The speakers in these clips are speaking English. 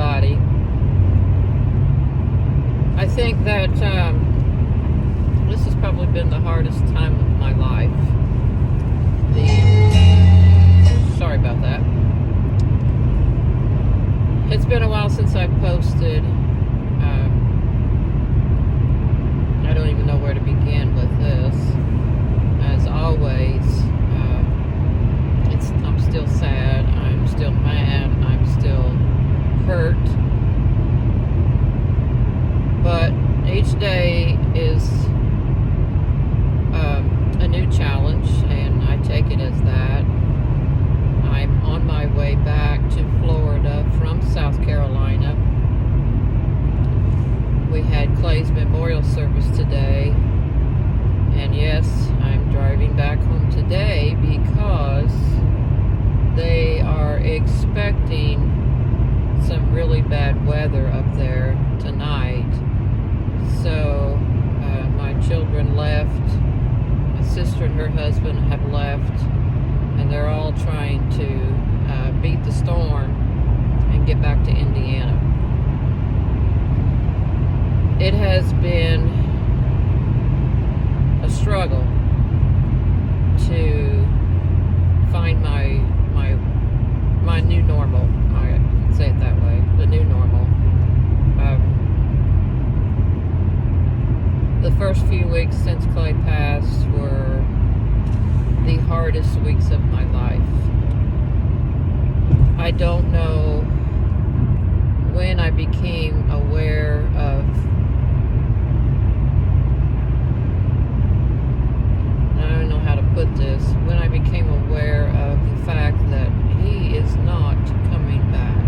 everybody. I think that this has probably been the hardest time of my life. Sorry about that. It's been a while since I've posted. I don't even know where to begin with this. As always, I'm still sad. I'm still mad. I'm still hurt. But each day is a new challenge, and I take it as that. I'm on my way back to Florida from South Carolina. We had Clay's memorial service today, and yes, I'm driving back home today because they are expecting some really bad weather up there tonight. So my children left, my sister and her husband have left, and they're all trying to beat the storm and get back to Indiana. It has been a struggle to find my new normal. I can say it that way, the new normal. The first few weeks since Clay passed were the hardest weeks of my life. I don't know when I became aware of, I don't know how to put this, when I became aware of the fact that he is not coming back.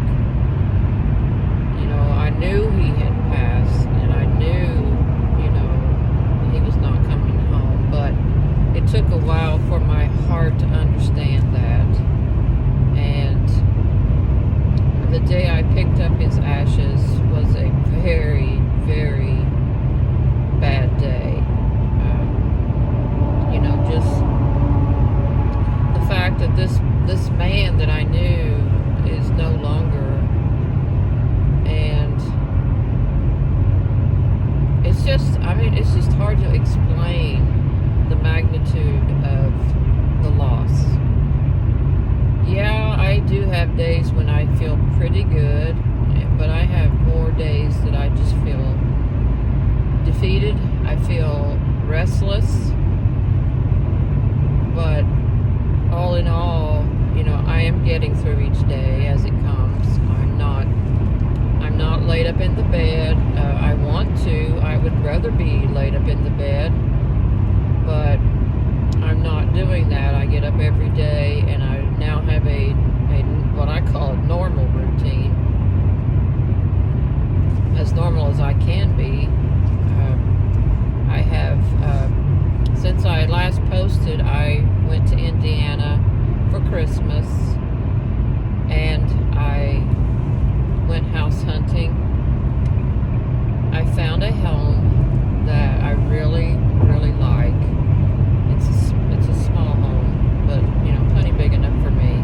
You know, I knew he had passed, and I knew, he was not coming home, but it took a while for my heart to understand that. And the day I picked up his ashes was a very, very bad day. Just the fact that this man that I knew is no longer, and it's just hard to explain the magnitude of the loss. Yeah, I do have days when I feel pretty good, but I have more days that I just feel defeated. I feel restless. But all in all, I am getting through each day as it comes. I'm not laid up in the bed. I want to. I would rather be laid up in the bed, but I'm not doing that. I get up every day, and I now have a what I call a normal routine, as normal as I can be. I have, since I last posted, I went to Indiana for Christmas, and I went house hunting. I found a home that I really, really like. It's a small home, but plenty big enough for me.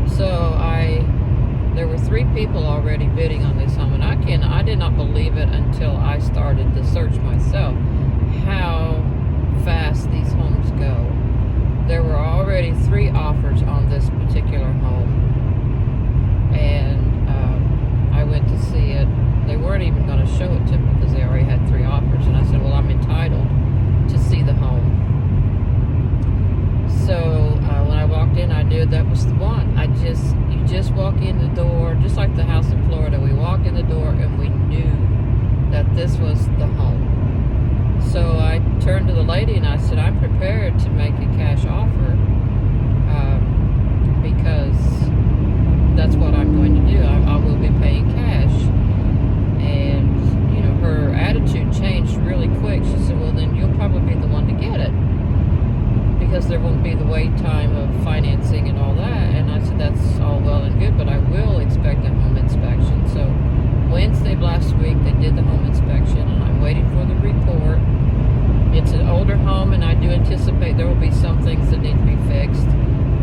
So there were 3 people already bidding on this home, and I did not believe it until I started the search myself, how fast these homes go. There were already 3 offers on this particular home, and I went to see it. They weren't even going to show it to me because they already had 3 offers, and I said, well, I'm entitled to see the home. So when I walked in, I knew that was the one. You just walk in the door, just like the house in Florida. We walked in the door, and we knew that this was the home. So I turned to the lady and I said, I'm prepared to make a cash offer because that's what I'm going to do. I will be paying cash. And, her attitude changed really quick. She said, well, then you'll probably be the one to get it because there won't be the wait time of financing and all that. And I said, that's all well and good, but I will expect a home inspection. So Wednesday of last week, they did the home inspection, and I'm waiting for the report. It's an older home, and I do anticipate there will be some things that need to be fixed.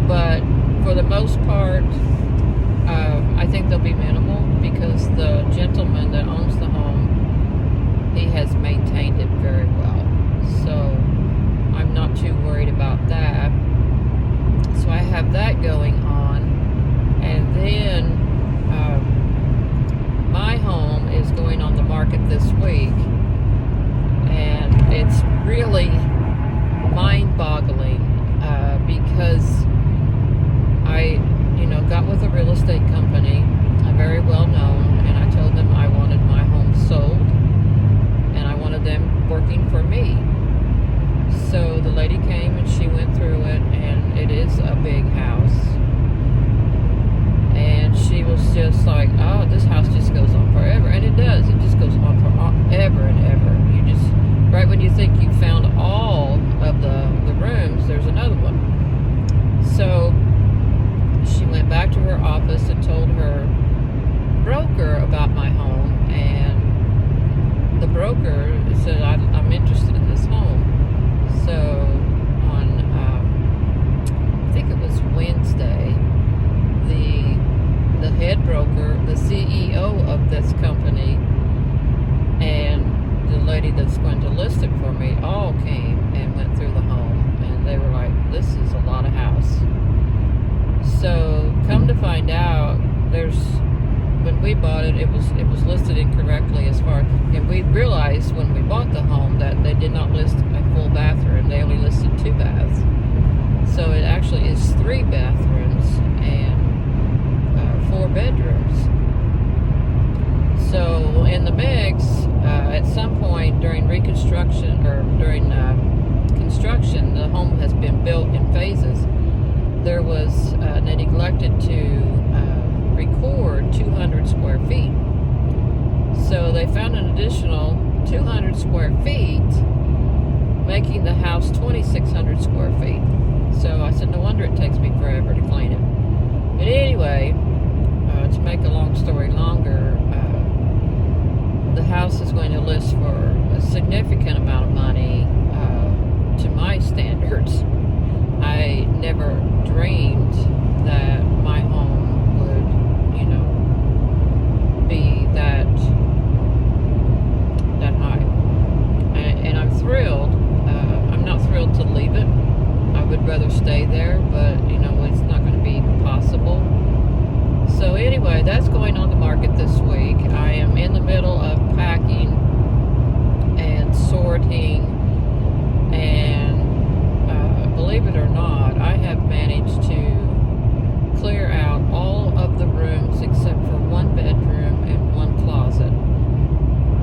But for the most part, I think they'll be minimal because the gentleman that owns the home, he has maintained it very well. So I'm not too worried about that. So I have that going on. And then my home is going on the market this week. And it's really mind-boggling because I got with a real estate company, very well known, and I told them I wanted my home sold and I wanted them working for me. So the lady came and she went through it, and it is a big house. And she was just like, oh, this house just goes on forever. And it does. It just goes on forever and ever. You just, right when you think you found all of the rooms, there's another one. So she went back to her office and told her broker about my home, and the broker said, I'm interested in this home. So on, I think it was Wednesday, the head broker, the CEO of this company, and the lady that's going to list it for me all came and went through the home, and they were like, this is a lot of house. So come to find out, when we bought it, it was listed incorrectly as far, and we realized when we bought the home that they did not list a full bathroom. They only listed 2 baths. So it actually is 3 bathrooms and 4 bedrooms. So in the mix, at some point during reconstruction or during construction, the home has been built in phases. There was they neglected to record 200 square feet. So they found an additional 200 square feet, making the house 2,600 square feet. So I said, no wonder it takes me forever to clean it. But anyway, to make a long story longer, the house is going to list for a significant amount of money to my standards. I never dreamed that my home would, be that high. And I'm thrilled. I'm not thrilled to leave it. I would rather stay there, but, it's not going to be possible. So anyway, that's going on the market this week. I am in the middle of packing and sorting, and believe it or not, I have managed to clear out all of the rooms except for 1 bedroom and 1 closet.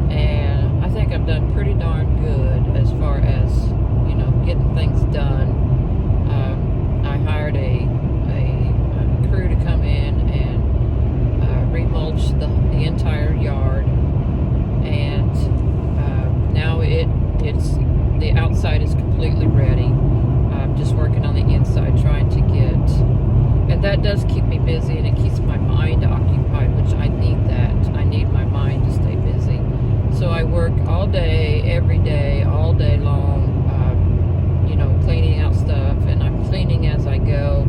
And I think I've done pretty darn good as far as, getting things done. I hired a crew to come in and remulch the entire yard, and now it's the outside is completely ready. I'm just working on the inside, trying to get, and that does keep me busy, and it keeps my mind occupied, which I need that. I need my mind to stay busy. So I work all day, every day, all day long, cleaning out stuff, and I'm cleaning as I go,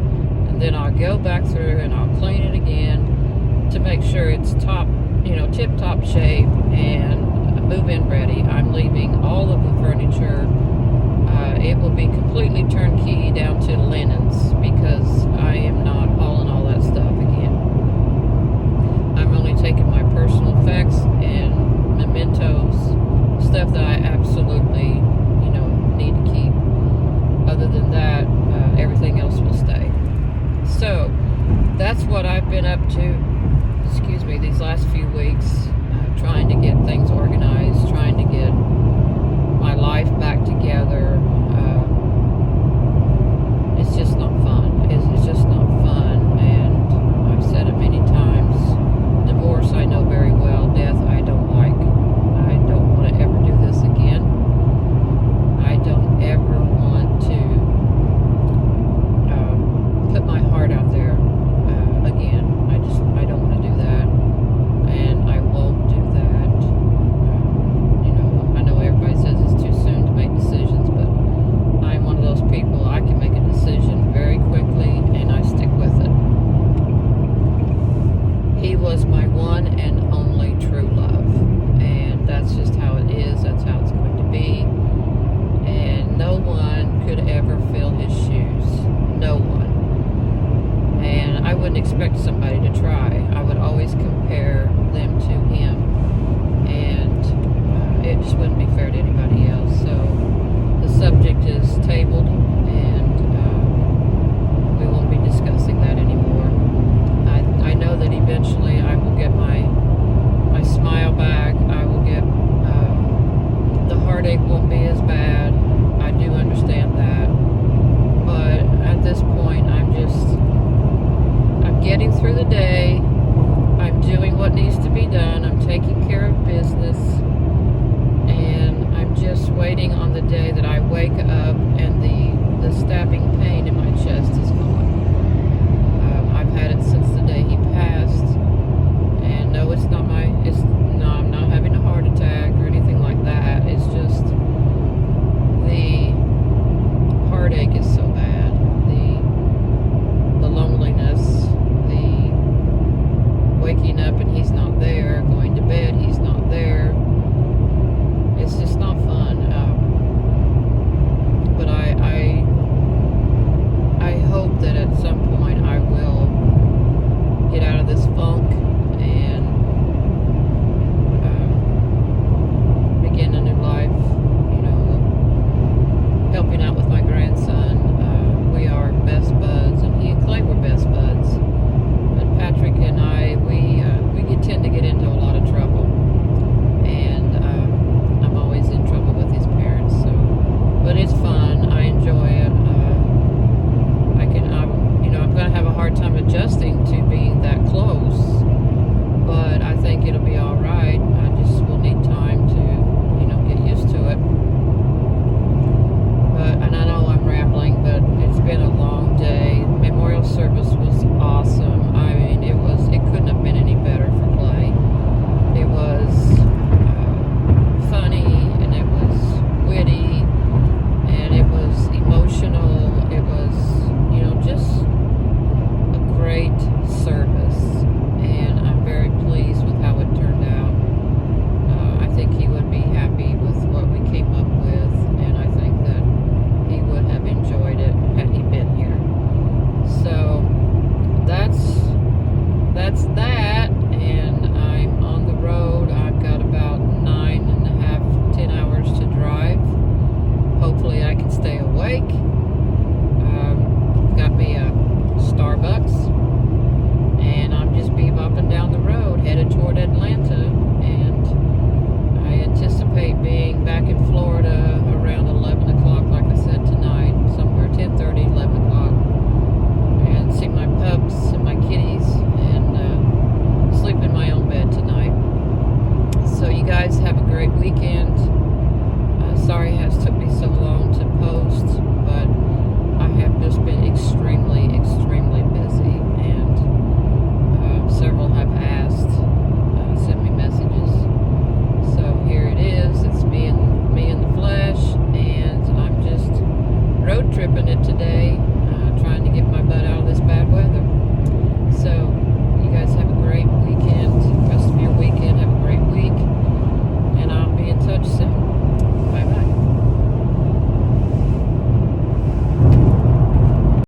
and then I'll go back through and I'll clean it again to make sure it's tip-top shape and move-in ready. I'm leaving all of the furniture. It will be completely turnkey down to linens because I am not hauling all that stuff again. I'm only taking my personal effects and mementos, stuff that I absolutely, need to keep. Other than that, everything else will stay. So that's what I've been up to, these last few weeks, trying to get things organized, trying to get my life back together. It's just not fun. It's just not fun, and I've said it many times. Divorce, I know very well. Death, I don't like. I don't want to ever do this again. I don't ever want to put my heart out there again. I don't want to do that, and I won't do that. I know everybody says it's too soon to make decisions, but wouldn't expect somebody to try. I would always compare them to him, and it just wouldn't be fair to anybody else. So the subject is tabled, and we won't be discussing that anymore. I know that eventually I will get my smile back. I will get the heartache won't be as bad. I do understand that, but at this point, I'm getting through the day. I'm doing what needs to be done. I'm taking care of business, and I'm just waiting on the day that I wake up and the stabbing pain in my chest is gone. I've had it since the day he passed, and no, I'm not having a heart attack or anything like that. It's just the heartache is so bad, the loneliness, the waking up and he's not there, going to bed, he's not there. It's just not fun. But I hope that at some point I will get out of this funk and begin a new life, helping out with my grandson. We are best buds, and he and Clay were best buds. But Patrick and I, we tend to get into a lot of trouble, and I'm always in trouble with his parents. So, but it's fun. I enjoy it. I'm going to have a hard time adjusting to being that close, but I think it'll be all right. I just will need time to, get used to it. And I know I'm rambling, but it's been a long day. Memorial service was awesome. I mean, it couldn't have been any better for Clay. It was funny, and it was witty, and it was emotional. It was, just a great